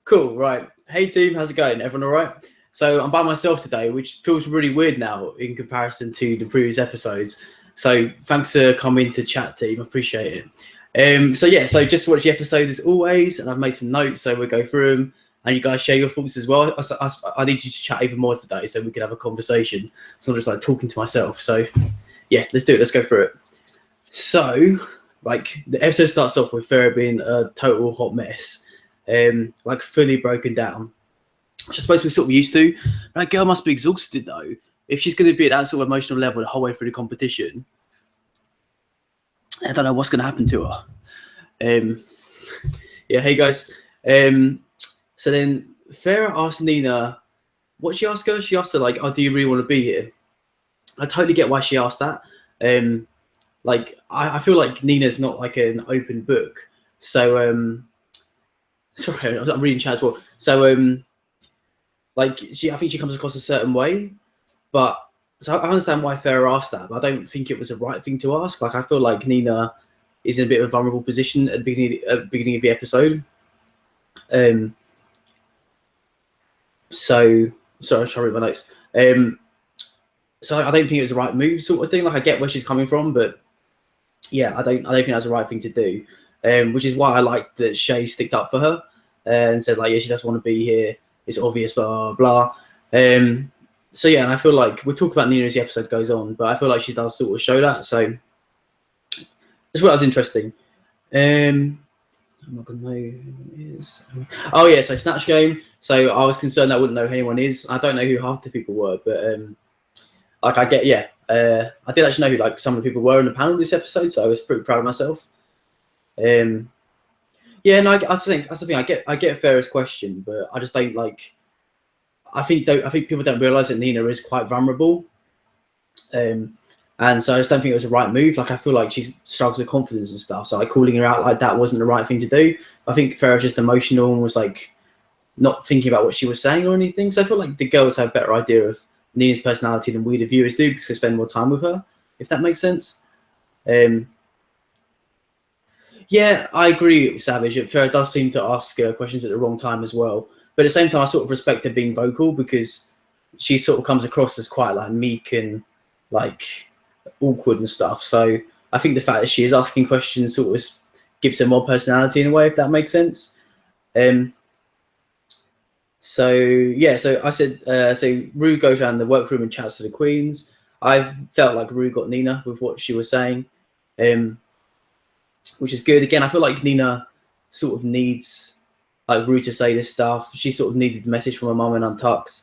Cool, right. Hey team, how's it going? Everyone all right? So I'm by myself today, which feels really weird now in comparison to the previous episodes. So thanks for coming to chat, team. I appreciate it. So just watch the episode as always, and I've made some notes, so we'll go through them, and you guys share your thoughts as well. I need you to chat even more today, so we can have a conversation. So I'm just like talking to myself. So yeah, let's do it. Let's go through it. So, like, the episode starts off with Farrah being a total hot mess, like fully broken down, which I suppose we're sort of used to. That girl must be exhausted though. If she's going to be at that sort of emotional level the whole way through the competition, I don't know what's going to happen to her. Yeah, hey guys. So then Farrah asked Nina, what she asked her? She asked her like, "Oh, do you really want to be here?" I totally get why she asked that. Like I feel like Nina's not like an open book. So sorry, I'm reading chat as well. So like I think she comes across a certain way, but so I understand why Farrah asked that, but I don't think it was the right thing to ask. Like I feel like Nina is in a bit of a vulnerable position at the beginning of the episode. So sorry, I was trying to read my notes. So I don't think it was the right move, sort of thing. Like I get where she's coming from, but yeah, I don't think that's the right thing to do. Which is why I liked that Shay sticked up for her and said like, yeah, she doesn't want to be here. It's obvious, blah blah. So yeah, and I feel like we'll talk about Nina as the episode goes on, but I feel like she does sort of show that. So that's what was interesting. I'm not gonna know who it is. Oh yeah, so Snatch Game. So I was concerned I wouldn't know who anyone is. I don't know who half the people were, but like I get, yeah. I did actually know who like some of the people were in the panel this episode, so I was pretty proud of myself. Yeah, no, I think that's the thing. I get Farrah's question, but I just don't like. I think people don't realize that Nina is quite vulnerable, and so I just don't think it was the right move. Like I feel like she struggles with confidence and stuff, so like calling her out like that wasn't the right thing to do. I think Farrah's just emotional and was like not thinking about what she was saying or anything. So I feel like the girls have a better idea of Nina's personality than we the viewers do because they spend more time with her, if that makes sense. Yeah, I agree with Savage. Farrah does seem to ask questions at the wrong time as well. But at the same time, I sort of respect her being vocal because she sort of comes across as quite like meek and like awkward and stuff. So I think the fact that she is asking questions sort of gives her more personality in a way, if that makes sense. So yeah, so I said, so Rue goes around the workroom and chats to the queens. I felt like Rue got Nina with what she was saying, which is good. Again, I feel like Nina sort of needs like Rue to say this stuff. She sort of needed the message from her mum and Untucked.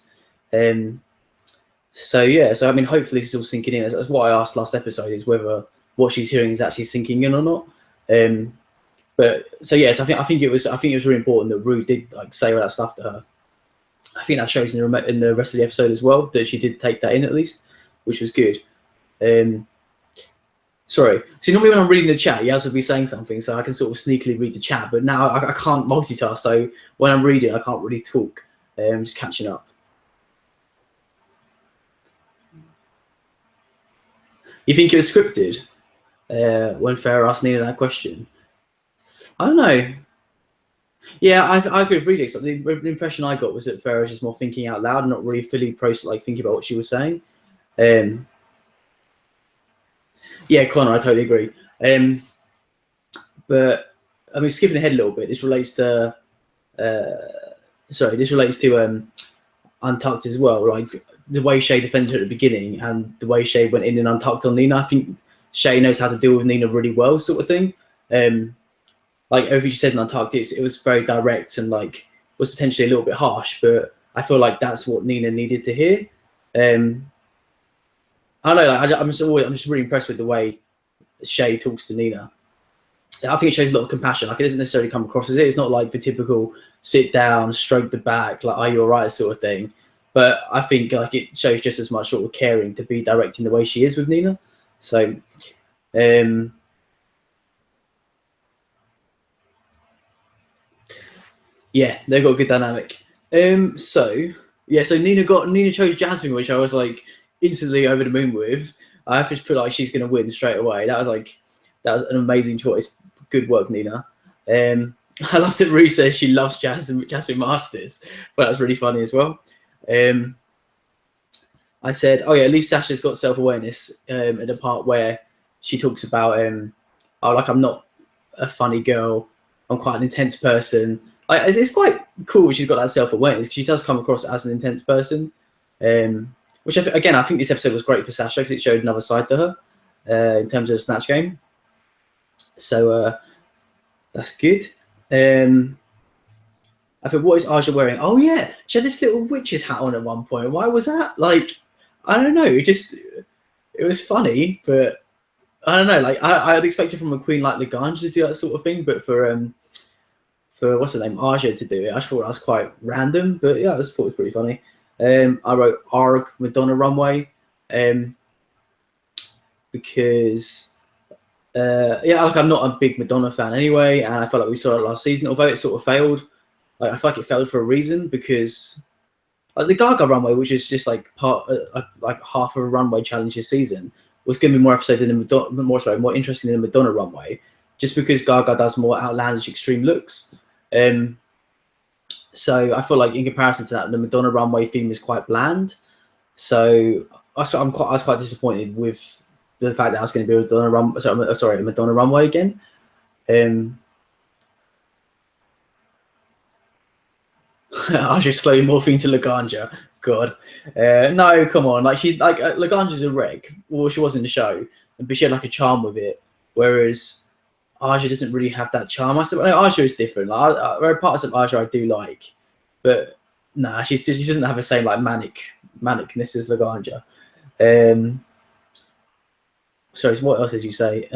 So yeah, so I mean, hopefully this is all sinking in. That's what I asked last episode, is whether what she's hearing is actually sinking in or not. But so yes, I think it was really important that Rue did like say all that stuff to her. I think that shows in the rest of the episode as well that she did take that in at least, which was good. Sorry. So normally when I'm reading the chat, you have to be saying something, so I can sort of sneakily read the chat. But now I can't multitask, so when I'm reading, I can't really talk. I'm just catching up. You think it was scripted when Farrah asked Nina that question? I don't know. Yeah, I agree with reading. So the impression I got was that Farrah was just more thinking out loud and not really fully thinking about what she was saying. Yeah, Connor, I totally agree. But I mean, skipping ahead a little bit, this relates to Untucked as well. Like the way Shay defended her at the beginning and the way Shay went in and Untucked on Nina. I think Shay knows how to deal with Nina really well, sort of thing. Like everything she said in Untucked, it was very direct and like was potentially a little bit harsh, but I feel like that's what Nina needed to hear. I don't know. Like, I'm just really impressed with the way Shay talks to Nina. I think it shows a lot of compassion. Like it doesn't necessarily come across as it. It's not like the typical sit down, stroke the back, like are you alright sort of thing. But I think like it shows just as much sort of caring to be direct in the way she is with Nina. So, yeah, they've got a good dynamic. So Nina chose Jasmine, which I was like instantly over the moon with. I just feel like she's going to win straight away. That was an amazing choice. Good work, Nina. I love that Rue says she loves Jasmine Masters, but that was really funny as well. I said, oh yeah, at least Sasha's got self-awareness in the part where she talks about, oh, like, I'm not a funny girl, I'm quite an intense person. Like, it's quite cool she's got that self-awareness, because she does come across as an intense person, which again, I think this episode was great for Sasha because it showed another side to her in terms of the Snatch Game. So that's good. I think, what is Aja wearing? Oh yeah, she had this little witch's hat on at one point. Why was that? Like, I don't know. It was funny, but I don't know. Like, I'd expected from a queen like Laganja to do that sort of thing, but for what's her name, Aja, to do it, I thought that was quite random. But yeah, I thought it was pretty funny. I wrote Arg Madonna Runway because yeah, like, I'm not a big Madonna fan anyway, and I felt like we saw it last season, although it sort of failed. Like, I feel like it failed for a reason, because like the Gaga runway, which is just like like half of a runway challenge this season, was going to be more episode than the more interesting than the Madonna runway, just because Gaga does more outlandish extreme looks. So I feel like in comparison to that, the Madonna runway theme is quite bland. So I was quite disappointed with the fact that I was going to be a Madonna runway again. I was just slowly morphing to Laganja. God, no, come on! Like, Laganja's a wreck. Well, she was in the show, but she had like a charm with it. Whereas Aja doesn't really have that charm. Aja is different. Like, there are parts of Aja I do like, but nah, she doesn't have the same like manicness as Laganja. Sorry, so what else did you say?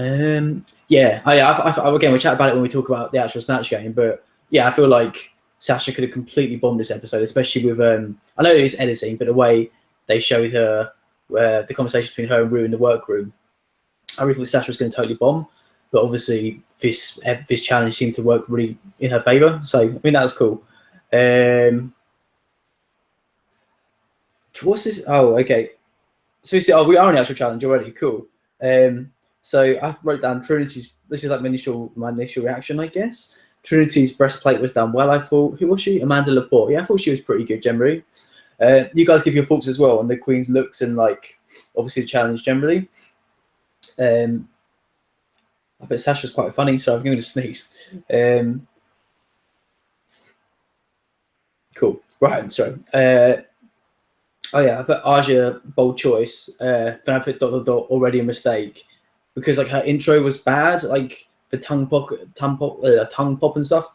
Yeah, again, we'll chat about it when we talk about the actual Snatch Game. But yeah, I feel like Sasha could have completely bombed this episode, especially with I know it's editing, but the way they showed her, the conversation between her and Rue in the workroom, I really thought Sasha was going to totally bomb. But obviously, this challenge seemed to work really in her favor. So I mean, that was cool. What's this? Oh, okay. So we are in the actual challenge already. Cool. So I wrote down Trinity's. This is like my initial reaction, I guess. Trinity's breastplate was done well, I thought. Who was she? Amanda Laporte. Yeah, I thought she was pretty good generally. You guys give your thoughts as well on the Queen's looks and, like, obviously the challenge generally. I bet Sasha's quite funny, so I'm going to sneeze. Cool. Right, I'm sorry. Oh yeah, I put Aja bold choice. Then I put ... already a mistake, because like her intro was bad, like the tongue pop and stuff.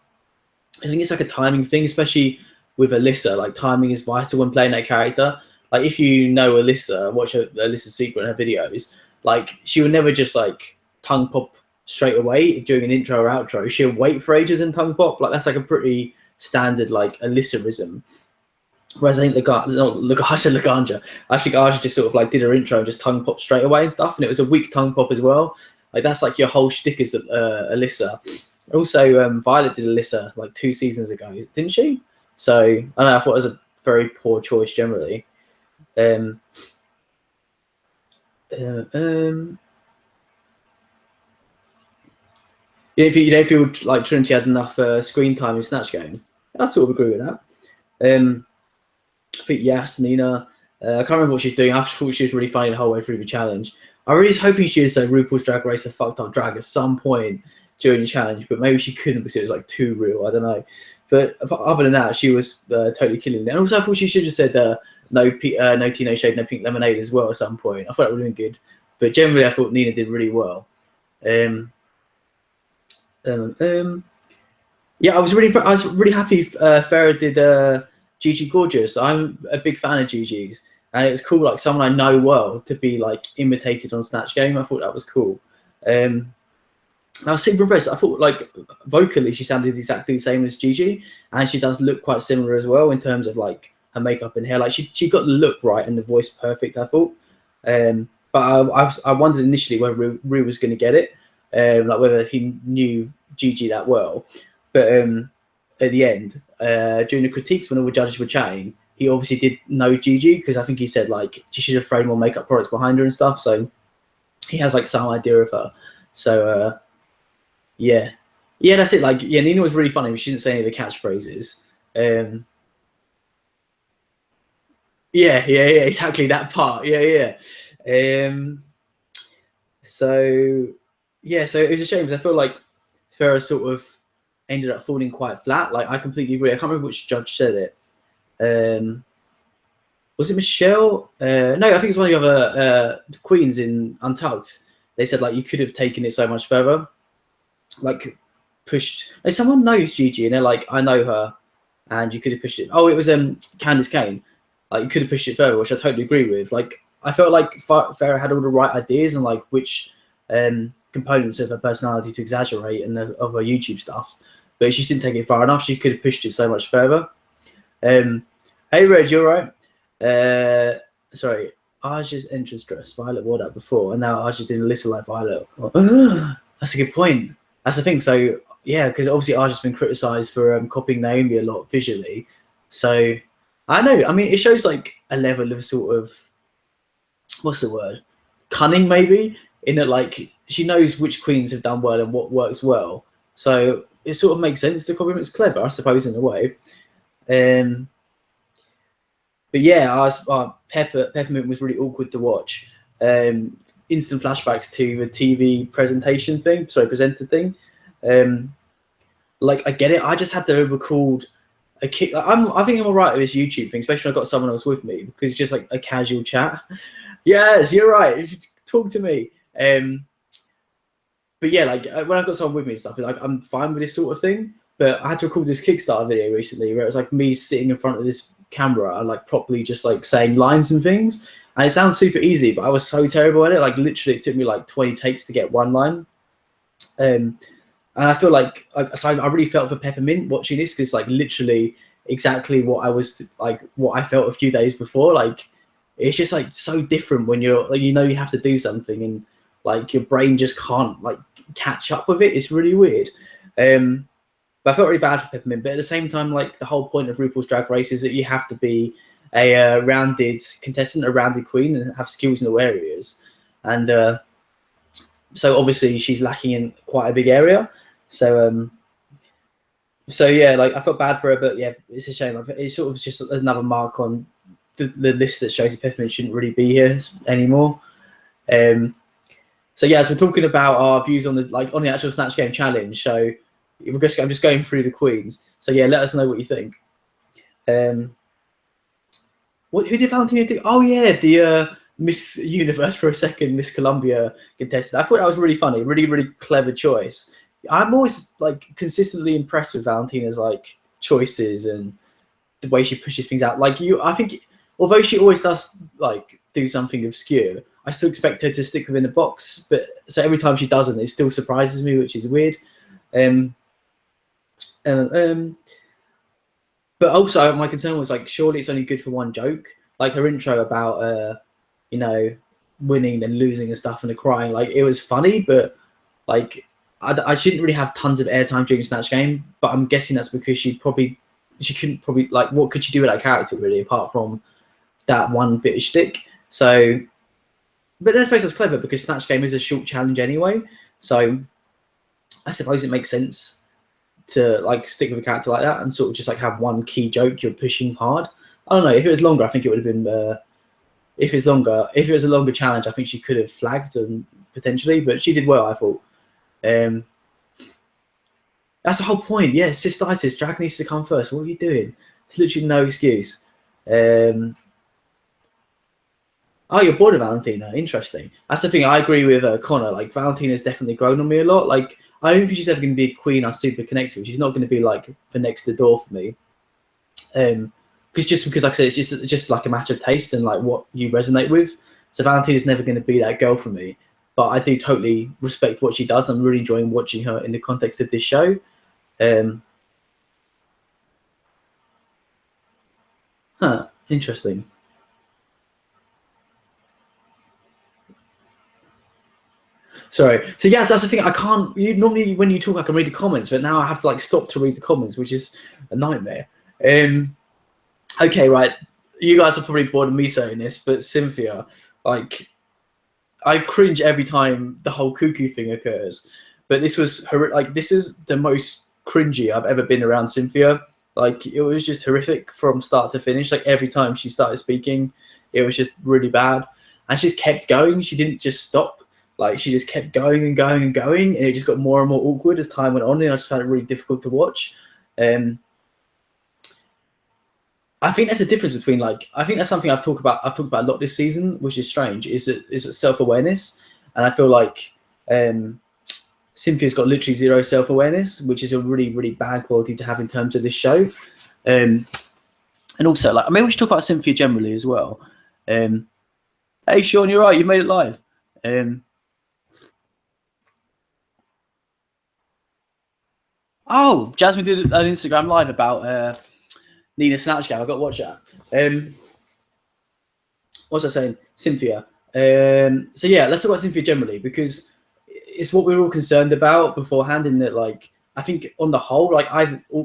I think it's like a timing thing, especially with Alyssa. Like, timing is vital when playing that character. Like, if you know Alyssa, watch Alyssa's secret in her videos, like, she would never just like tongue pop straight away during an intro or outro. She'll wait for ages and tongue pop. Like, that's like a pretty standard like Alyssa-ism. Whereas I think Laganja, I think Aja just sort of like did her intro and just tongue popped straight away and stuff, and it was a weak tongue pop as well. Like, that's like your whole shtick is Alyssa. Also, Violet did Alyssa like 2 seasons ago, didn't she? So I don't know, I thought it was a very poor choice generally. You don't feel like Trinity had enough screen time in Snatch Game? I sort of agree with that. I think yes, Nina. I can't remember what she's doing. I thought she was really funny the whole way through the challenge. I really was hoping she would say RuPaul's Drag Race a fucked up drag at some point during the challenge, but maybe she couldn't because it was like too real. I don't know. But other than that, she was totally killing it. And also, I thought she should have said no tea, no shade, no pink lemonade as well at some point. I thought that would have been good. But generally, I thought Nina did really well. Yeah, I was really happy Farrah did Gigi Gorgeous. I'm a big fan of Gigi's, and it was cool, like, someone I know well to be like imitated on Snatch Game. I thought that was cool. I was super impressed. I thought, like, vocally she sounded exactly the same as Gigi, and she does look quite similar as well in terms of like her makeup and hair. Like, she got the look right and the voice perfect, I thought. But I wondered initially whether Rue was going to get it, like whether he knew Gigi that well. But at the end, during the critiques when all the judges were chatting, he obviously did know Gigi, because I think he said like she should have thrown more makeup products behind her and stuff. So he has like some idea of her. So yeah. Yeah, that's it. Like, yeah, Nina was really funny. She didn't say any of the catchphrases. Yeah, exactly that part. Yeah. So yeah, so it was a shame because I feel like Farrah sort of ended up falling quite flat. Like, I completely agree. I can't remember which judge said it. Was it Michelle? No, I think it's one of the other queens in Untucked. They said like you could have taken it so much further, like pushed. Like, someone knows Gigi, and they're like, I know her, and you could have pushed it. Oh, it was Candice Kane. Like, you could have pushed it further, which I totally agree with. Like, I felt like Farrah had all the right ideas and like which components of her personality to exaggerate and of her YouTube stuff, but she didn't take it far enough. She could have pushed it so much further. Hey Reg, you alright? Sorry, Arja's entrance dress, Violet wore that before, and now Arja's doing a listen like Violet. That's a good point. That's the thing. So yeah, because obviously Arja's been criticised for copying Naomi a lot visually. So I know. I mean, it shows like a level of sort of, what's the word? Cunning, maybe, in that like she knows which queens have done well and what works well. So it sort of makes sense to copy them. It's clever, I suppose, in a way. But yeah, Peppermint was really awkward to watch. Instant flashbacks to the TV presentation thing, presenter thing. Like, I get it. I just had to record a kick. I think I'm alright with this YouTube thing, especially when I've got someone else with me, because it's just like a casual chat. Yes, you're right. Talk to me. But yeah, like when I've got someone with me and stuff, like I'm fine with this sort of thing. But I had to record this Kickstarter video recently where it was like me sitting in front of this camera and like properly just like saying lines and things. And it sounds super easy, but I was so terrible at it. Like, literally, it took me like 20 takes to get one line. And I feel like so I really felt for Peppermint watching this, because like literally exactly what I felt a few days before. Like, it's just like so different when you're like, you have to do something and like your brain just can't like catch up with it. It's really weird. But I felt really bad for Peppermint. But at the same time, like, the whole point of RuPaul's Drag Race is that you have to be a rounded contestant, a rounded queen, and have skills in all areas. And so obviously she's lacking in quite a big area. So yeah, like, I felt bad for her, but yeah, it's a shame. It's sort of just another mark on the list that shows that Peppermint shouldn't really be here anymore. So yeah, as we're talking about our views on the actual Snatch Game challenge, so I'm just going through the queens. So yeah, let us know what you think. Who did Valentina do? Oh yeah, the Miss Universe for a second, Miss Columbia contestant. I thought that was really funny, really, really clever choice. I'm always like consistently impressed with Valentina's like choices and the way she pushes things out. Like, I think although she always does like do something obscure, I still expect her to stick within the box. But so every time she doesn't, it still surprises me, which is weird. But also my concern was like, surely it's only good for one joke. Like, her intro about winning and losing and stuff and the crying, like, it was funny, but like I shouldn't really have tons of airtime during Snatch Game. But I'm guessing that's because she couldn't probably, like, what could she do with that character really apart from that one bit of shtick? So, but I suppose that's clever because Snatch Game is a short challenge anyway. So I suppose it makes sense to like stick with a character like that and sort of just like have one key joke you're pushing hard. I don't know. If it was longer, I think it would have been. If it was a longer challenge, I think she could have flagged and potentially, but she did well, I thought. That's the whole point. Yeah, cystitis. Drag needs to come first. What are you doing? It's literally no excuse. Oh, you're bored of Valentina. Interesting. That's the thing. I agree with Connor. Like, Valentina's definitely grown on me a lot. Like, I don't think she's ever going to be a queen I super connect with. She's not going to be like the next to door for me. Because like I said, it's just like a matter of taste and like what you resonate with. So Valentina's never going to be that girl for me. But I do totally respect what she does. I'm really enjoying watching her in the context of this show. Interesting. Sorry. So yes, that's the thing. I can't. Normally when you talk, I can read the comments, but now I have to like stop to read the comments, which is a nightmare. Okay, right. You guys are probably bored of me saying this, but Cynthia, like, I cringe every time the whole cuckoo thing occurs. but this was like this is the most cringy I've ever been around Cynthia. Like it was just horrific from start to finish. Like every time she started speaking, it was just really bad, and she just kept going. She didn't just stop. Like she just kept going and going and going, and it just got more and more awkward as time went on, and I just found it really difficult to watch. I think there's a difference between like I think that's something I've talked about a lot this season, which is strange. Is it self-awareness, and I feel like Cynthia's got literally zero self-awareness, which is a really really bad quality to have in terms of this show. And also like maybe we should talk about Cynthia generally as well. Hey Sean, you're right. You made it live. Oh, Jasmine did an Instagram live about Nina Snatch Game. I got to watch that. What was I saying? Cynthia. So yeah, let's talk about Cynthia generally because it's what we were all concerned about beforehand. In that, like, I think on the whole, like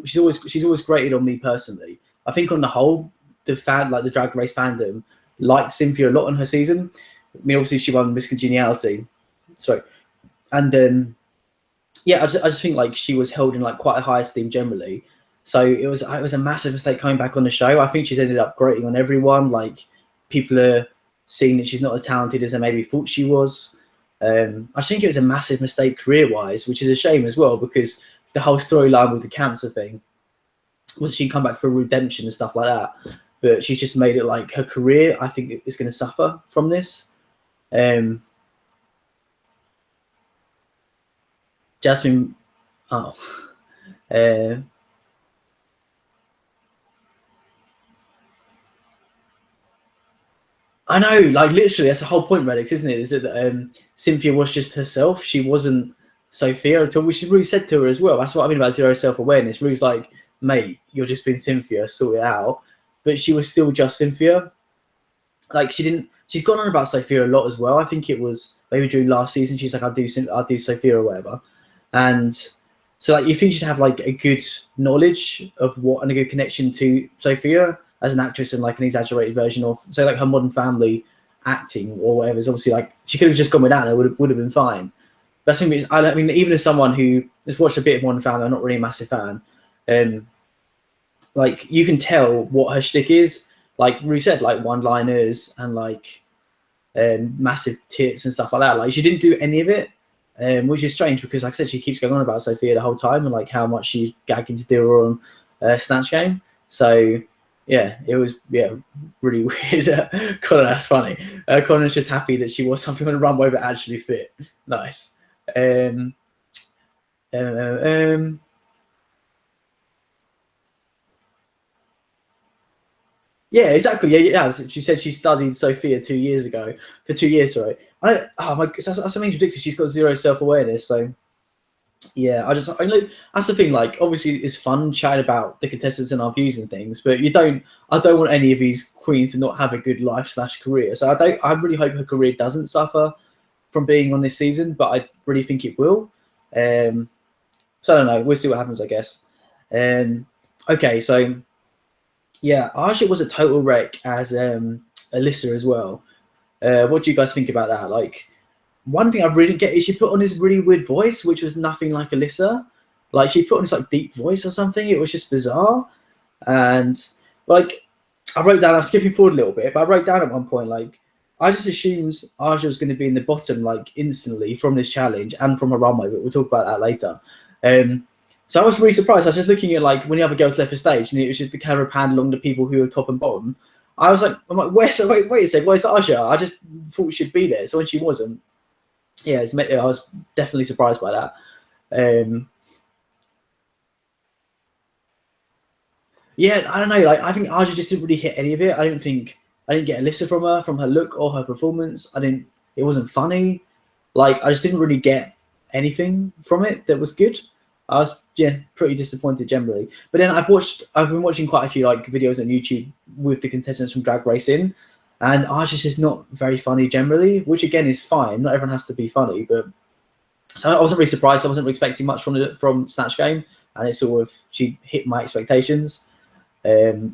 she's always grated on me personally. I think on the whole, the Drag Race fandom liked Cynthia a lot on her season. I mean, obviously she won Miss Congeniality, and yeah, I just think like she was held in like quite a high esteem generally. So it was a massive mistake coming back on the show. I think she's ended up grating on everyone. Like people are seeing that she's not as talented as they maybe thought she was. I think it was a massive mistake career-wise, which is a shame as well because the whole storyline with the cancer thing was she come back for redemption and stuff like that. But she's just made it like her career, I think, is going to suffer from this. Jasmine, I know, like literally, that's the whole point, Reddix, isn't it? Is that Cynthia was just herself. She wasn't Sophia at all, which Rue said to her as well. That's what I mean about zero self-awareness. Rue's like, mate, you're just being Cynthia, sort it out. But she was still just Cynthia. Like she's gone on about Sophia a lot as well. I think it was maybe during last season. She's like, I'll do Sophia or whatever. And so like, you think you should have like a good knowledge of what and a good connection to Sophia as an actress and like an exaggerated version of, say, like her Modern Family acting or whatever. Is obviously like she could have just gone with that and it would have been fine. That's something. I mean, even as someone who has watched a bit of Modern Family, I'm not really a massive fan. Like you can tell what her shtick is. Like Rue said, like one-liners and like massive tits and stuff like that. Like she didn't do any of it, which is strange because, like I said, she keeps going on about Sophia the whole time and like how much she's gagging to do her on Snatch Game. So yeah, it was really weird. Connor, that's funny. Connor's just happy that she wore something on the runway that actually fit. Nice. Yeah, exactly. Yeah. She said she studied Sophia 2 years ago. For 2 years, sorry. That's ridiculous. She's got zero self-awareness. So yeah, I know that's the thing. Like, obviously, it's fun chatting about the contestants and our views and things, but I don't want any of these queens to not have a good life/career. So I really hope her career doesn't suffer from being on this season, but I really think it will. So I don't know. We'll see what happens, I guess. Okay, so yeah, Arsha was a total wreck as Alyssa as well. What do you guys think about that? Like, one thing I really get is she put on this really weird voice, which was nothing like Alyssa. Like she put on this like deep voice or something. It was just bizarre. And like I wrote down, I'm skipping forward a little bit, but I wrote down at one point, like, I just assumed Arsha was going to be in the bottom like instantly from this challenge and from a runway, but we'll talk about that later. So I was really surprised. I was just looking at like when the other girls left the stage and it was just the camera panned along the people who were top and bottom. I'm like, wait a second, where's Arsha? I just thought she'd be there. So when she wasn't, yeah, I was definitely surprised by that. Yeah, I don't know. Like, I think Aja just didn't really hit any of it. I didn't get Alyssa from her look or her performance. It wasn't funny. Like, I just didn't really get anything from it that was good. I was pretty disappointed generally. But then I've been watching quite a few like videos on YouTube with the contestants from Drag Racing, and Aja's just not very funny generally, which again is fine. Not everyone has to be funny, but so I wasn't really surprised. I wasn't really expecting much from Snatch Game, and she hit my expectations. Rich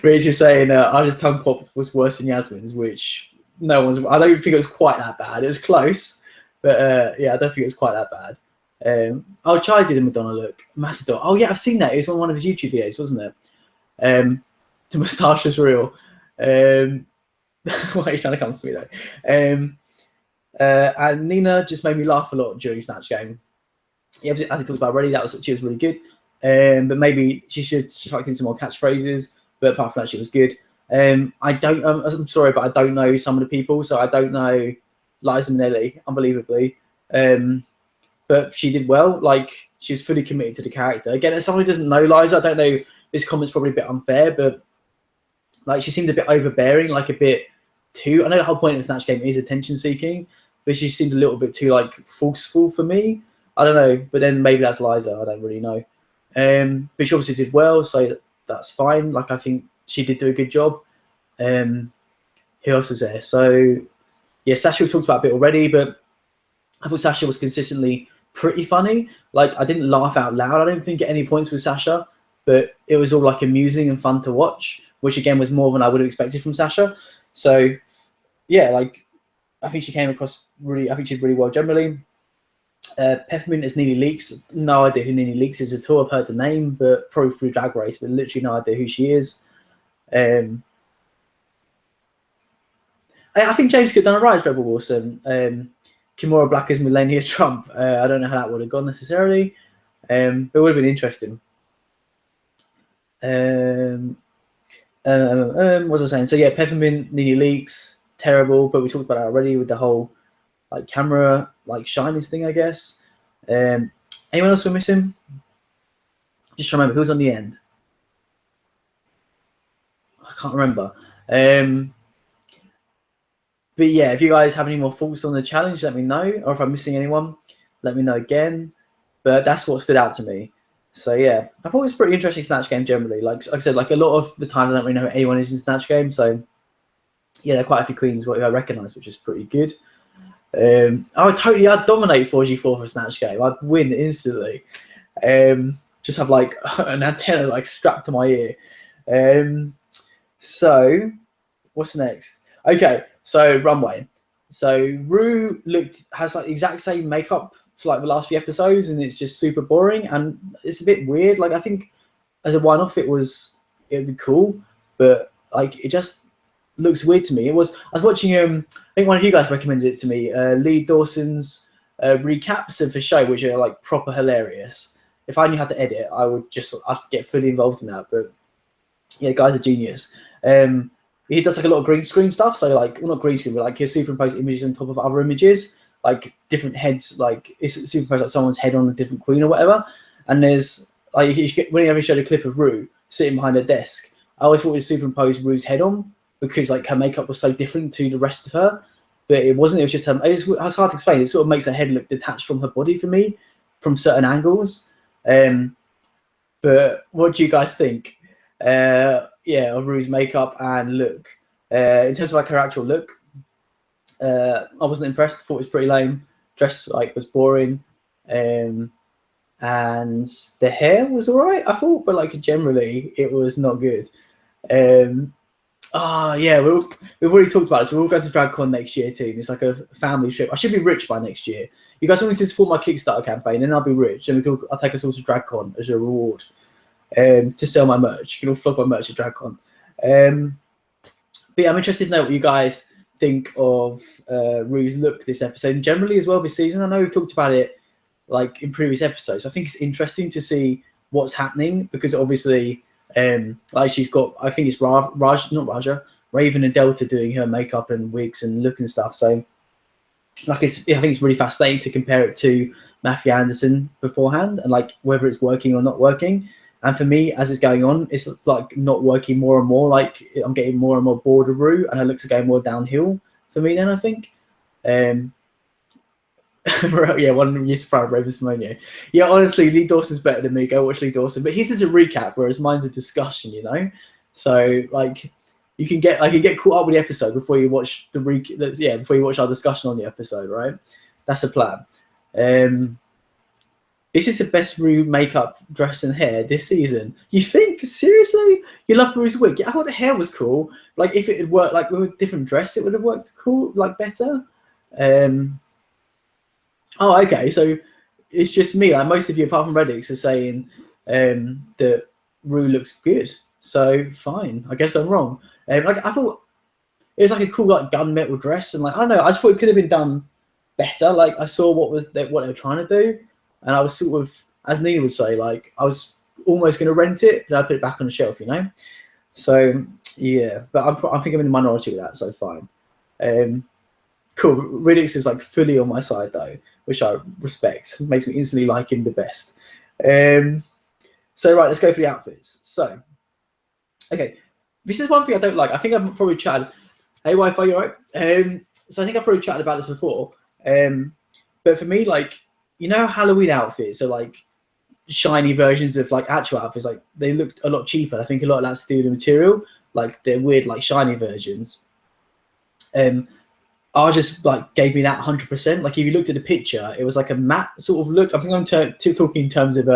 is saying Aja's tongue pop was worse than Yasmin's, which no one's. I don't think it was quite that bad. It was close, but yeah, I don't think it was quite that bad. I'll try did a Madonna look. Matador. Oh yeah, I've seen that. It was on one of his YouTube videos, wasn't it? The moustache was real. Why are you trying to come for me though? And Nina just made me laugh a lot during Snatch Game. Yeah, as we talked about already, she was really good. But maybe she should strike in some more catchphrases. But apart from that, she was good. I'm sorry, but I don't know some of the people, so I don't know Liza Minnelli, unbelievably. But she did well. Like, she was fully committed to the character. Again, as someone who doesn't know Liza, I don't know. This comment's probably a bit unfair, but like, she seemed a bit overbearing, like a bit too. I know the whole point of Snatch Game is attention seeking, but she seemed a little bit too like forceful for me. I don't know, but then maybe that's Liza. I don't really know. But she obviously did well, so that's fine. Like, I think she did do a good job. Who else was there? So yeah, Sasha we talked about a bit already, but I thought Sasha was consistently pretty funny. Like, I didn't laugh out loud. I don't think get any points with Sasha, but it was all like amusing and fun to watch, which again was more than I would have expected from Sasha. So yeah, like, I think she came across really. I think she did really well generally. Peppermint as Nene Leakes. No idea who Nene Leakes is at all. I've heard the name, but probably through Drag Race, but literally no idea who she is. I think James could have done a right as Rebel Wilson. Kimora Black as Melania Trump. I don't know how that would have gone necessarily, but it would have been interesting. What was I saying? So yeah, Peppermint, Nene Leakes, terrible, but we talked about that already with the whole like camera like shyness thing, I guess. Anyone else we're missing? Just trying to remember who was on the end. I can't remember. But yeah, if you guys have any more thoughts on the challenge, let me know. Or if I'm missing anyone, let me know again. But that's what stood out to me. So yeah, I thought it was a pretty interesting Snatch Game generally. Like I said, like a lot of the times I don't really know who anyone is in Snatch Game. So yeah, there are quite a few queens who I recognise, which is pretty good. I'd dominate 4G4 for Snatch Game. I'd win instantly. Just have like an antenna like strapped to my ear. So what's next? Okay, so runway. So Ru has like the exact same makeup for like the last few episodes, and it's just super boring and it's a bit weird. Like, I think as a one-off it'd be cool, but like it just looks weird to me. I was watching I think one of you guys recommended it to me, Lee Dawson's recaps of the show, which are like proper hilarious. If I knew how to edit, I'd get fully involved in that. But yeah, the guy's a genius. He does like a lot of green screen stuff, so like, well, not green screen, but like he'll superimpose images on top of other images, like different heads, like it's superimposed like someone's head on a different queen or whatever. And there's like, whenever he showed a clip of Ru sitting behind a desk, I always thought it was superimposed Ru's head on, because like her makeup was so different to the rest of her, but it wasn't. It was just her. It's hard to explain. It sort of makes her head look detached from her body for me, from certain angles. But what do you guys think? Yeah, of Ru's makeup and look. In terms of like her actual look, I wasn't impressed. Thought it was pretty lame. Dress like was boring, and the hair was alright, I thought, but like generally it was not good. Yeah, we've already talked about this. We're all going to DragCon next year too. It's like a family trip. I should be rich by next year. You guys want me to support my Kickstarter campaign, and I'll be rich, and I'll take us all to DragCon as a reward. To sell my merch. You can all flog my merch at DragCon. But yeah, I'm interested to know what you guys think of Ru's look this episode, and generally as well this season. I know we've talked about it like in previous episodes. So I think it's interesting to see what's happening, because obviously like she's got, I think it's Raven and Delta doing her makeup and wigs and look and stuff. So like I think it's really fascinating to compare it to Matthew Anderson beforehand, and like whether it's working or not working. And for me, as it's going on, it's like not working more and more. Like I'm getting more and more bored of Ru, and her looks are going more downhill for me then, I think. Yeah, one year's proud Raven Simonio. Yeah, honestly, Lee Dawson's better than me. Go watch Lee Dawson. But his is a recap, whereas mine's a discussion, you know? So like you can get caught up with the episode before you watch before you watch our discussion on the episode, right? That's the plan. this is the best Rue makeup, dress, and hair this season. You think? Seriously? You love Rue's wig? Yeah, I thought the hair was cool. Like, if it had worked, like, with a different dress, it would have worked cool, like, better. Oh, okay. So it's just me. Like, most of you, apart from Reddix, are saying that Rue looks good. So fine. I guess I'm wrong. Like, I thought it was like a cool, like, gunmetal dress, and like, I don't know. I just thought it could have been done better. Like, I saw what they were trying to do, and I was sort of, as Nina would say, like, I was almost going to rent it, but I put it back on the shelf, you know. So yeah, but I think I'm in the minority with that. So fine. Cool. Reddix is like fully on my side though, which I respect. It makes me instantly like him the best. So right, let's go for the outfits. So, okay, this is one thing I don't like. I think I've probably chatted. Hey, Wi-Fi, you alright? So I think I've probably chatted about this before. But for me, like, you know, Halloween outfits are like shiny versions of like actual outfits. Like, they looked a lot cheaper. I think a lot of that's to do with the material. Like, they're weird, like shiny versions. I just like gave me that 100%. Like, if you looked at the picture, it was like a matte sort of look. I think I'm talking in terms of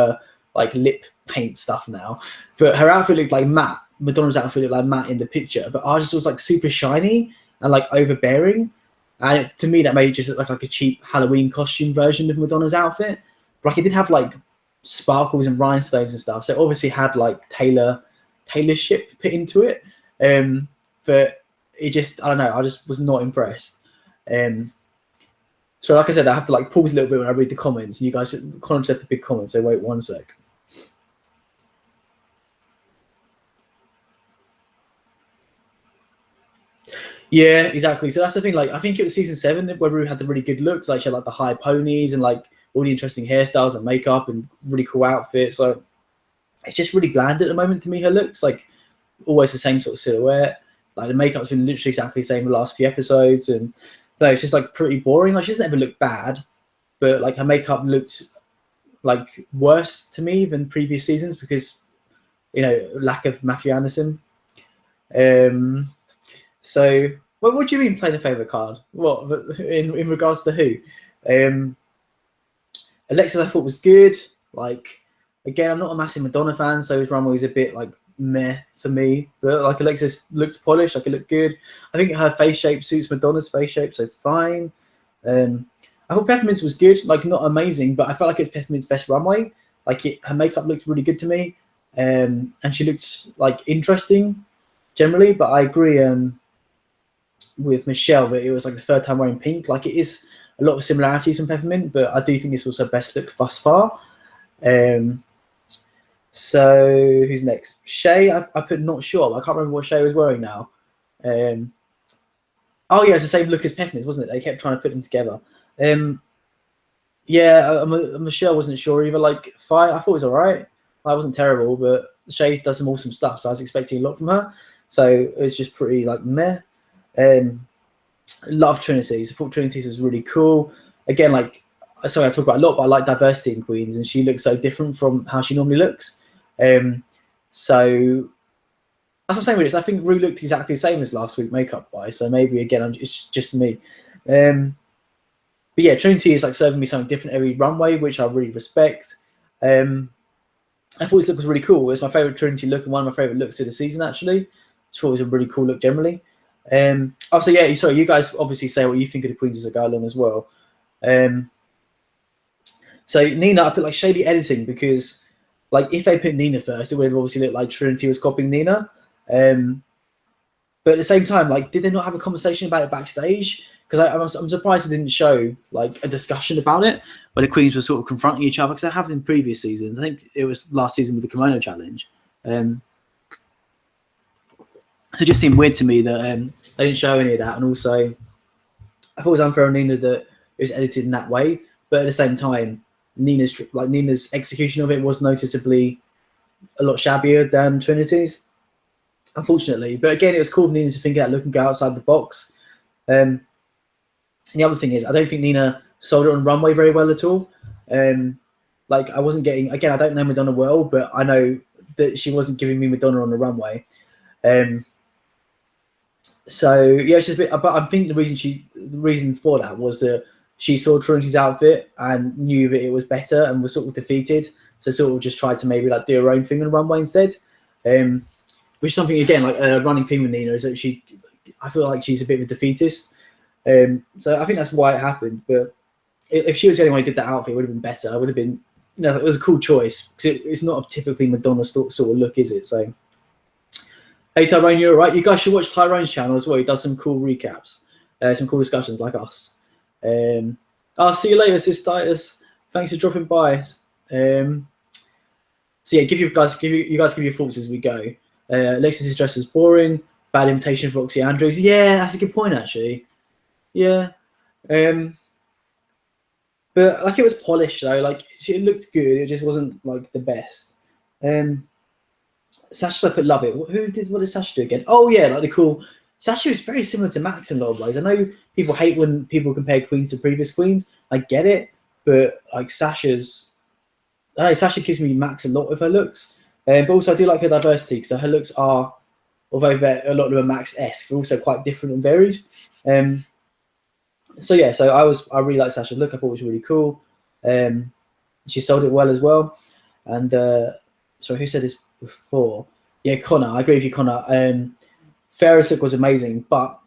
like lip paint stuff now, but her outfit looked like matte. Madonna's outfit looked like matte in the picture, but ours just was like super shiny and like overbearing. And to me, that made it just look like a cheap Halloween costume version of Madonna's outfit. But like, it did have like sparkles and rhinestones and stuff, so it obviously had like tailorship put into it. But it just, I don't know, I just was not impressed. So like I said, I have to like pause a little bit when I read the comments, and you guys comments left a big comment, so wait one sec. Yeah, exactly. So that's the thing. Like, I think it was season 7 where Rue had the really good looks. Like, she had like the high ponies and like all the interesting hairstyles and makeup and really cool outfits. So it's just really bland at the moment to me. Her looks like always the same sort of silhouette. Like, the makeup's been literally exactly the same the last few episodes, and no, it's just like pretty boring. Like, she doesn't ever look bad, but like her makeup looked like worse to me than previous seasons because, you know, lack of Matthew Anderson. So what do you mean playing a favourite card? What, in regards to who? Alexis I thought was good. Like, again, I'm not a massive Madonna fan, so his runway was a bit like meh for me. But like, Alexis looked polished, like it looked good. I think her face shape suits Madonna's face shape, so fine. I thought Peppermint's was good, like not amazing, but I felt like it's Peppermint's best runway. Like, her makeup looked really good to me, and she looked like interesting generally. But I agree with Michelle that it was like the third time wearing pink. Like, it is a lot of similarities from Peppermint, but I do think it's also best look thus far. So who's next? Shay, I put not sure. I can't remember what Shay was wearing now. Oh yeah, it's the same look as Peppermint, wasn't it? They kept trying to put them together. Yeah, Michelle wasn't sure either. Like, fine, I thought it was all right. I wasn't terrible, but Shay does some awesome stuff, so I was expecting a lot from her. So it was just pretty like meh. Love Trinity's. I thought Trinity's was really cool. Again, like, sorry, I talk about a lot, but I like diversity in queens, and she looks so different from how she normally looks. So that's what I'm saying with this. I think Rue looked exactly the same as last week makeup wise. So maybe again, it's just me. But yeah, Trinity is like serving me something different every runway, which I really respect. I thought this look was really cool. It was my favorite Trinity look and one of my favorite looks of the season, actually. I thought it was a really cool look generally. Also, yeah, sorry, you guys obviously say what you think of the queens as I go along as well. So Nina, I put like shady editing because, like, if they put Nina first, it would have obviously looked like Trinity was copying Nina. But at the same time, like, did they not have a conversation about it backstage? Because I'm surprised they didn't show like a discussion about it where the queens were sort of confronting each other, because they have in previous seasons. I think it was last season with the kimono challenge. So it just seemed weird to me that they didn't show any of that. And also, I thought it was unfair on Nina that it was edited in that way. But at the same time, Nina's execution of it was noticeably a lot shabbier than Trinity's, unfortunately. But again, it was cool for Nina to think of that look and go outside the box. And the other thing is, I don't think Nina sold it on runway very well at all. Like, I wasn't getting, again, I don't know Madonna well, but I know that she wasn't giving me Madonna on the runway. So yeah, it's just a bit. But I think the reason for that was that she saw Trinity's outfit and knew that it was better and was sort of defeated. So sort of just tried to maybe like do her own thing on the runway instead. Which is something, again, like a running theme with Nina is that I feel like she's a bit of a defeatist. So I think that's why it happened. But if she was the only one who did that outfit, it would have been better. It would have been, it was a cool choice because it's not a typically Madonna sort of look, is it? So, hey Tyrone, you're all right. You guys should watch Tyrone's channel as well. He does some cool recaps, some cool discussions like us. I'll see you later, Sis Titus. Thanks for dropping by. So yeah, you guys give your thoughts as we go. Alexis's dress was boring. Bad imitation of Roxy Andrews. Yeah, that's a good point actually. Yeah. But like it was polished though. Like it looked good. It just wasn't like the best. Sasha, I put love it. What did Sasha do again? Oh yeah, like the cool. Sasha is very similar to Max in a lot of ways. I know people hate when people compare queens to previous queens. I get it, but like Sasha gives me Max a lot with her looks. But also I do like her diversity because her looks are, although a lot of them are Max-esque, they're also quite different and varied. So yeah, I really like Sasha's look. I thought it was really cool. She sold it well as well. And sorry, who said this before? Yeah, Connor. I agree with you, Connor. Farrah's look was amazing, but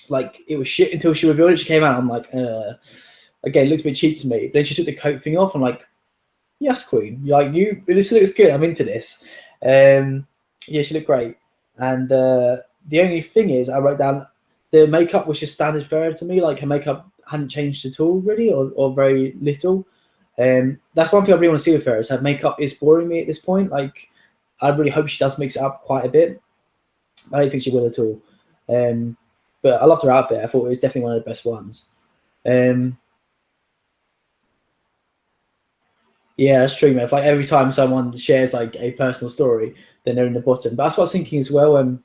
like it was shit until she revealed it. She came out. I'm like, again, it looks a bit cheap to me. Then she took the coat thing off. I'm like, yes, Queen. Like this looks good. I'm into this. Yeah, she looked great. And the only thing is, I wrote down the makeup was just standard Farrah to me. Like her makeup hadn't changed at all, really, or very little. That's one thing I really want to see with Farrah. Her makeup is boring me at this point. Like I really hope she does mix it up quite a bit. I don't think she will at all. But I loved her outfit. I thought it was definitely one of the best ones. Yeah, that's true, man. If, like every time someone shares like a personal story, then they're in the bottom. But that's what I was thinking as well. I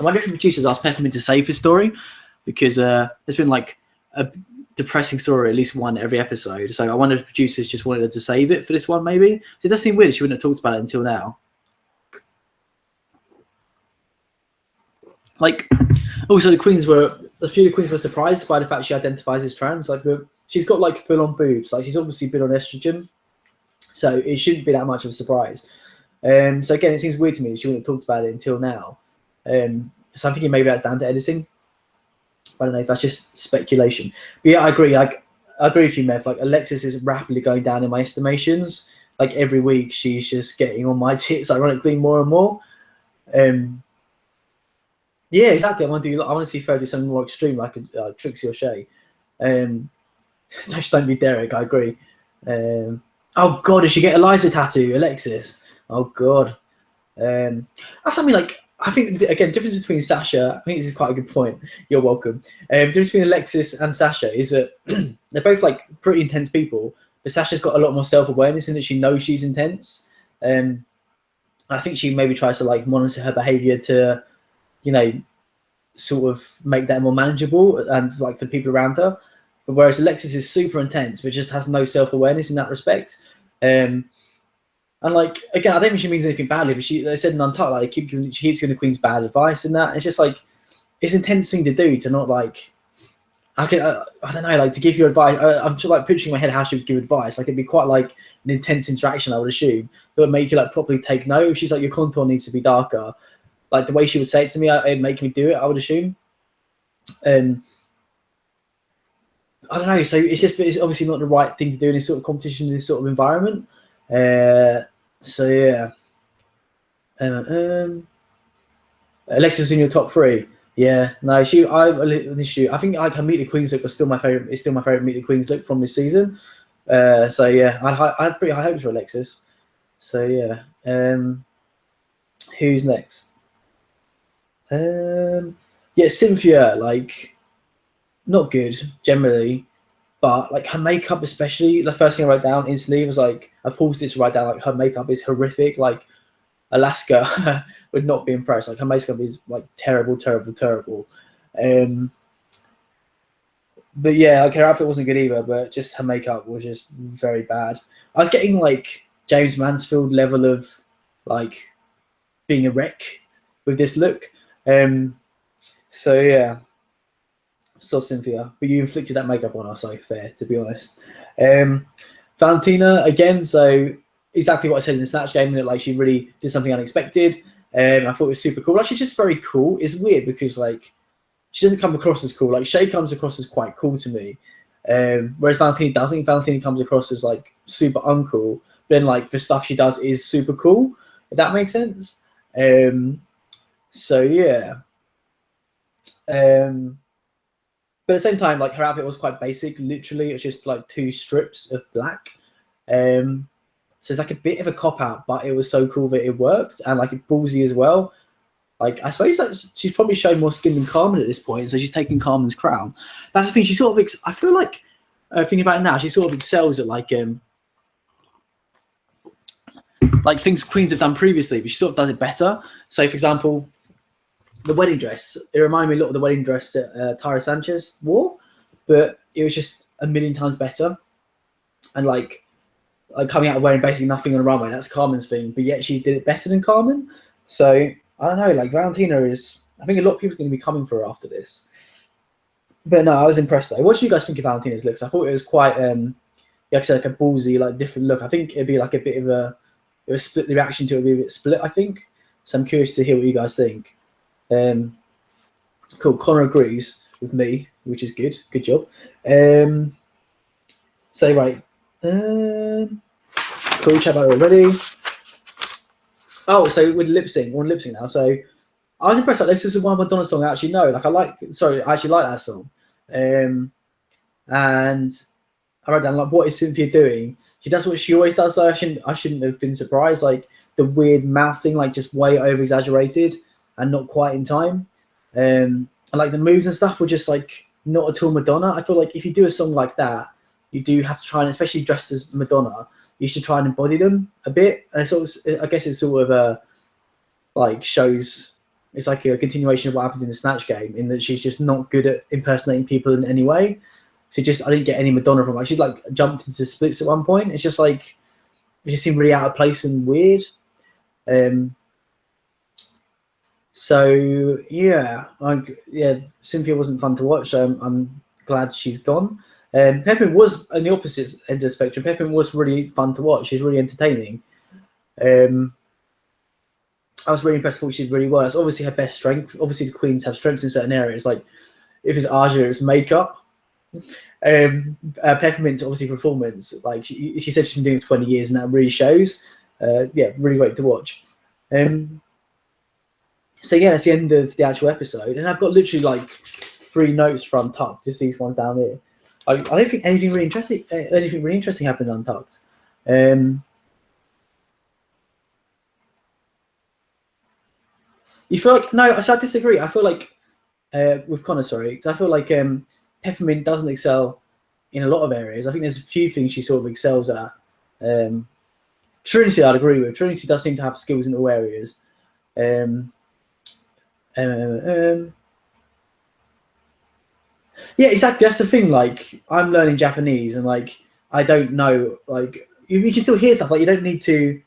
wonder if the producers asked Peppermint to save his story because there's been like a depressing story at least one every episode. So I wonder if the producers just wanted her to save it for this one, maybe. So it does seem weird she wouldn't have talked about it until now. Like, also a few of the queens were surprised by the fact she identifies as trans. Like, she's got like full-on boobs. Like, she's obviously been on estrogen, so it shouldn't be that much of a surprise. So again, it seems weird to me she wouldn't have talked about it until now. So I'm thinking maybe that's down to editing. I don't know if that's just speculation. But yeah, I agree. Like, I agree with you, Mev. Like, Alexis is rapidly going down in my estimations. Like, every week she's just getting on my tits, ironically, more and more. Yeah, exactly. I want to see Farrah do something more extreme, like Trixie or Shay. Don't be Derek. I agree. Oh God, did she get Eliza tattoo, Alexis? Oh God. That's something like, I think again, difference between Sasha. I think this is quite a good point. You're welcome. Difference between Alexis and Sasha is that they're both like pretty intense people, but Sasha's got a lot more self-awareness in that she knows she's intense. I think she maybe tries to like monitor her behavior to, sort of make that more manageable and like for people around her. But whereas Alexis is super intense, but just has no self-awareness in that respect. And like, again, I don't think she means anything badly, but they said in Untucked, like, she keeps giving the queens bad advice and that. And it's just like, it's an intense thing to do to not like, I don't know, like to give your advice. I'm just like picturing in my head how she would give advice. Like it'd be quite like an intense interaction, I would assume, that would make you like properly take note. If she's like, your contour needs to be darker. Like the way she would say it to me, it'd make me do it, I would assume. I don't know. So it's obviously not the right thing to do in this sort of competition, in this sort of environment. So yeah. Alexis was in your top 3. Yeah, no, I think like her Meet the Queens look was still my favorite. It's still my favorite Meet the Queens look from this season. So yeah, I had pretty high hopes for Alexis. So yeah. Who's next? Yeah, Cynthia, like not good generally, but like her makeup, especially the first thing I wrote down instantly was like I paused it to write down like her makeup is horrific. Like Alaska would not be impressed. Like her makeup is like terrible. But yeah, like her outfit wasn't good either, but just her makeup was just very bad. I was getting like James Mansfield level of like being a wreck with this look. So yeah. So Cynthia, but you inflicted that makeup on her, so fair, to be honest. Valentina, again, so exactly what I said in the Snatch game, that like she really did something unexpected. I thought it was super cool. Like, she's just very cool. It's weird because like she doesn't come across as cool. Like Shay comes across as quite cool to me, whereas Valentina doesn't. Valentina comes across as like super uncool. But then like the stuff she does is super cool. If that makes sense. So yeah. But at the same time, like her outfit was quite basic. Literally, it's just like 2 strips of black. So it's like a bit of a cop out, but it was so cool that it worked, and like ballsy as well. Like I suppose like she's probably shown more skin than Carmen at this point, so she's taking Carmen's crown. That's the thing. She sort of, I feel like thinking about it now, she sort of excels at like things queens have done previously, but she sort of does it better. So, for example, the wedding dress. It reminded me a lot of the wedding dress that Tyra Sanchez wore, but it was just a million times better. And like coming out wearing basically nothing on the runway, that's Carmen's thing, but yet she did it better than Carmen. So I don't know, like Valentina is, I think a lot of people are going to be coming for her after this. But no, I was impressed though. What do you guys think of Valentina's looks? I thought it was quite, like I said, like a ballsy, like different look. I think it'd be like a bit of a, it was split, the reaction to it would be a bit split, I think. So I'm curious to hear what you guys think. Cool, Connor agrees with me, which is good. Good job. So right, cool, chat about it already. Oh, so with lip sync, we're on lip sync now. So I was impressed. Like, this is one Madonna song I actually know. Like I actually like that song. And I wrote down like, what is Cynthia doing? She does what she always does. So I shouldn't have been surprised. Like the weird mouth thing, like just way over exaggerated and not quite in time. And like the moves and stuff were just like not at all Madonna. I feel like if you do a song like that, you do have to try and, especially dressed as Madonna, you should try and embody them a bit. And I guess it's sort of like shows, it's like a continuation of what happened in the Snatch game, in that she's just not good at impersonating people in any way. So I didn't get any Madonna from her. She like jumped into splits at one point. It's just like, it just seemed really out of place and weird. So yeah, Cynthia wasn't fun to watch. So I'm glad she's gone. Peppermint was on the opposite end of the spectrum. Peppermint was really fun to watch. She's really entertaining. I was really impressed with what she did really well. It's obviously her best strength. Obviously, the queens have strengths in certain areas. Like if it's Aja, it's makeup. Peppermint's obviously performance. Like she said, she's been doing it 20 years, and that really shows. Yeah, really great to watch. So yeah, that's the end of the actual episode, and I've got literally like 3 notes from Untucked, just these ones down here. I don't think anything really interesting happened on Untucked. You feel like, no, so I disagree. I feel like with Connor, sorry, because I feel like Peppermint doesn't excel in a lot of areas. I think there's a few things she sort of excels at. Trinity, I'd agree with. Trinity does seem to have skills in all areas. Yeah, exactly. That's the thing. Like, I'm learning Japanese, and like, I don't know. Like, you can still hear stuff. Like, you don't need to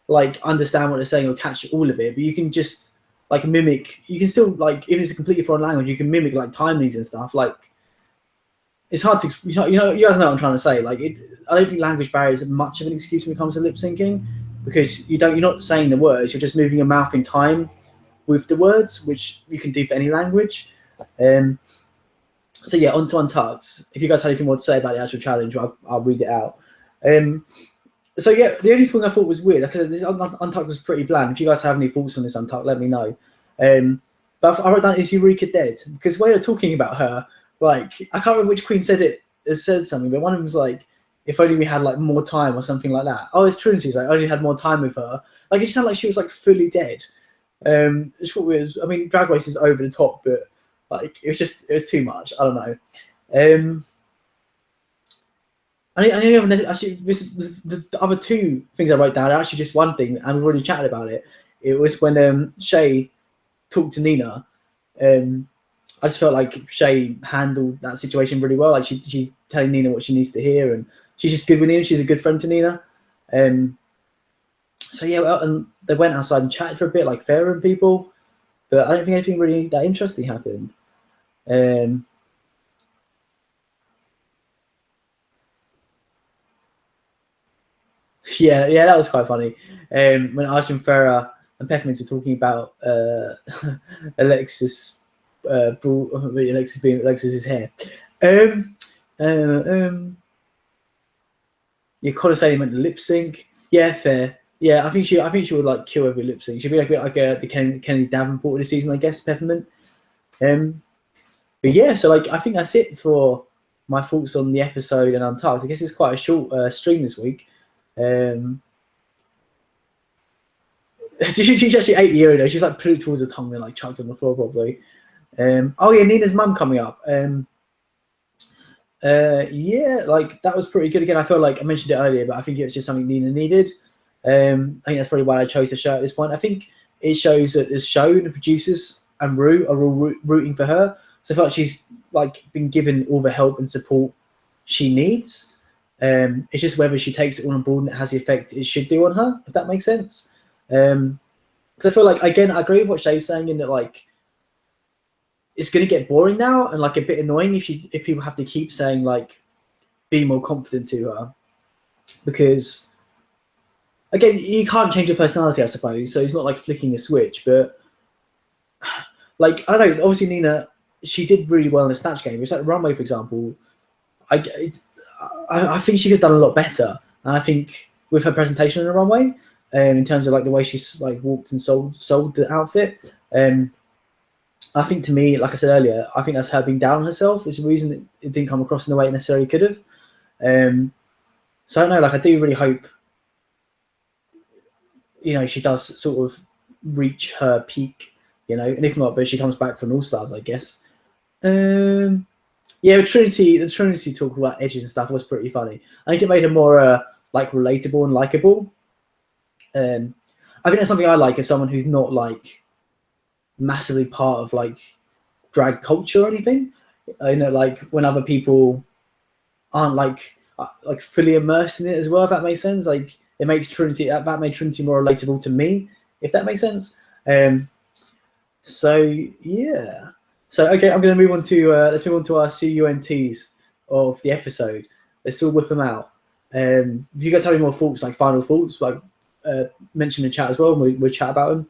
like understand what they're saying or catch all of it, but you can just like mimic. You can still like, even if it's a completely foreign language, you can mimic like timings and stuff. Like, it's hard to, you guys know what I'm trying to say. Like, I don't think language barriers are much of an excuse when it comes to lip syncing, because you're not saying the words, you're just moving your mouth in time with the words, which you can do for any language. So yeah, on to Untucked. If you guys had anything more to say about the actual challenge, I'll read it out. So yeah, the only thing I thought was weird, because this Untucked was pretty bland. If you guys have any thoughts on this Untucked, let me know. But I wrote down, is Eureka dead? Because when you're talking about her, like, I can't remember which queen said something, but one of them was like, if only we had like more time or something like that. Oh, it's Trinity's like, I only had more time with her. Like, it just sounded like she was like fully dead. It's what was, I mean, Drag Race is over the top, but like, it was too much. I don't know. Actually, the other 2 things I wrote down are actually just one thing, and we've already chatted about it. It was when Shay talked to Nina. I just felt like Shay handled that situation really well. Like she's telling Nina what she needs to hear, and she's just good with Nina. She's a good friend to Nina. So yeah, well, and they went outside and chatted for a bit, like fairer people. But I don't think anything really that interesting happened. Yeah, that was quite funny. When Arjun Farah and Peppermint were talking about Alexis, Alexis's hair. Yeah, Connor saying he meant to lip sync. Yeah, fair. Yeah, I think she would like kill every lip sync. She'd be like a bit like the Kenny Davenport of the season, I guess. Peppermint. But yeah, so like I think that's it for my thoughts on the episode and Untucked. I guess it's quite a short stream this week. She actually ate the Uno. She's like put it towards her tongue and like chucked on the floor probably. Oh yeah, Nina's mum coming up. Yeah, like that was pretty good. Again, I feel like I mentioned it earlier, but I think it was just something Nina needed. I think that's probably why I chose the show at this point. I think it shows that the show and the producers and Ru are all rooting for her. So I feel like she's like been given all the help and support she needs. It's just whether she takes it all on board and it has the effect it should do on her, if that makes sense. Because I feel like, again, I agree with what Shay's saying in that like it's going to get boring now and like a bit annoying if people have to keep saying like be more confident to her, because again you can't change your personality, I suppose. So it's not like flicking a switch, but like I don't know. Obviously Nina, she did really well in the snatch game. It's like the runway, for example. I think she could have done a lot better. And I think with her presentation on the runway, in terms of like the way she's like walked and sold the outfit, I think to me, like I said earlier, I think that's her being down on herself. It's the reason that it didn't come across in the way it necessarily could have. So I don't know, like I do really hope, you know, she does sort of reach her peak, you know, and if not, but she comes back from All Stars, I guess. Yeah, the Trinity talk about edges and stuff was pretty funny. I think it made her more like relatable and likable. I think that's something I like as someone who's not like massively part of like drag culture or anything. I know, like when other people aren't like fully immersed in it as well, if that makes sense. Like it makes Trinity, that made Trinity more relatable to me, if that makes sense. So yeah. So okay, I'm going to move on to let's move on to our CUNTs of the episode. Let's all whip them out. If you guys have any more thoughts, like final thoughts, like mention in chat as well, and we'll chat about them.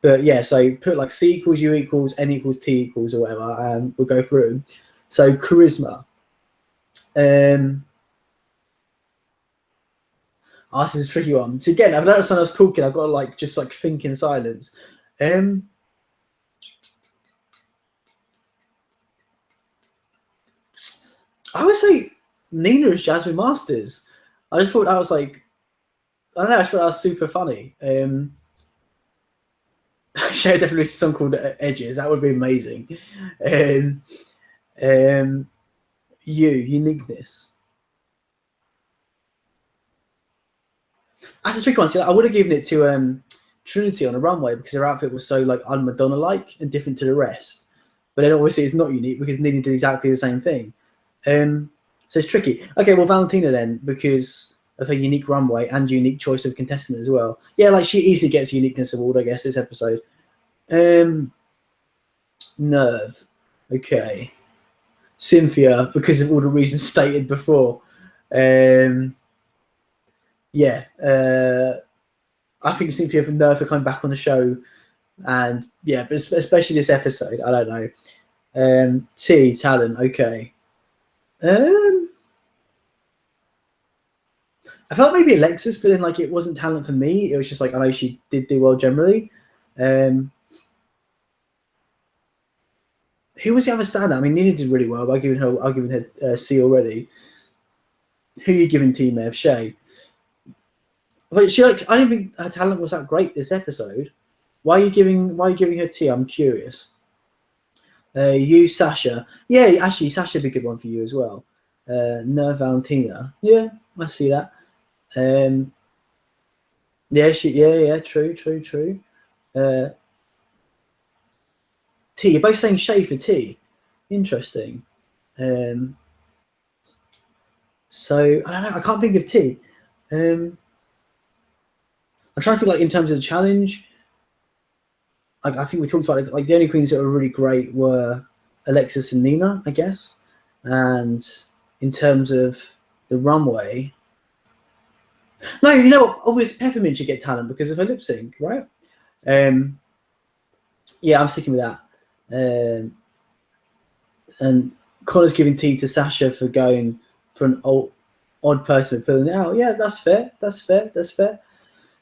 But yeah, so put like C equals U equals N equals T equals or whatever, and we'll go through them. So charisma. This is a tricky one. So again, I've noticed when I was talking, I've got to like just like think in silence. I would say Nina is Jasmine Masters. I just thought that was like, I don't know, I just thought that was super funny. Shay definitely a song called Edges. That would be amazing. Uniqueness. That's a tricky one. See, I would have given it to Trinity on a runway because her outfit was so like un-Madonna-like and different to the rest. But then obviously it's not unique because Nina did exactly the same thing. So it's tricky. Okay, well Valentina then, because of her unique runway and unique choice of contestant as well. Yeah, like she easily gets a uniqueness award, I guess, this episode. Nerve. Okay. Cynthia, because of all the reasons stated before. Yeah. I think Cynthia for Nerve for coming back on the show. And yeah, but especially this episode, I don't know. T, talent, okay. I felt maybe Alexis, but then like it wasn't talent for me. It was just like I know she did do well generally. Who was the other standout? I mean, Nina did really well by giving her C already. Who are you giving T, Mev? Shay. But she like I don't think her talent was that great this episode. Why are you giving her T? I'm curious. You, Sasha. Yeah, actually, Sasha would be a good one for you as well. No, Valentina. Yeah, I see that. Yeah, true. T, you're both saying Shay for T. Interesting. So I don't know. I can't think of T. I'm trying to think like in terms of the challenge. I think we talked about it, like the only queens that were really great were Alexis and Nina, I guess. And in terms of the runway, No, you know what? Obviously, Peppermint should get talent because of her lip sync, right? Yeah, I'm sticking with that. And Connor's giving tea to Sasha for going for an odd person and pulling it out. Yeah, that's fair. That's fair. That's fair.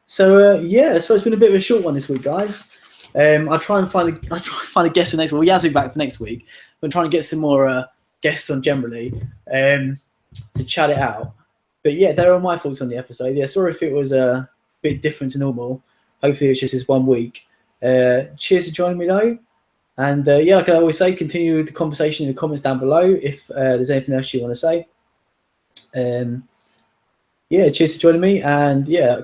So yeah, so it's been a bit of a short one this week, guys. I'll try and find a guest for next week. Well, Yaz will be back for next week. I'm trying to get some more guests on generally to chat it out. But yeah, there are my thoughts on the episode. Yeah, sorry if it was a bit different to normal. Hopefully it's just this 1 week. Cheers for joining me though. And yeah, like I always say, continue the conversation in the comments down below if there's anything else you want to say. Yeah, cheers for joining me. And yeah,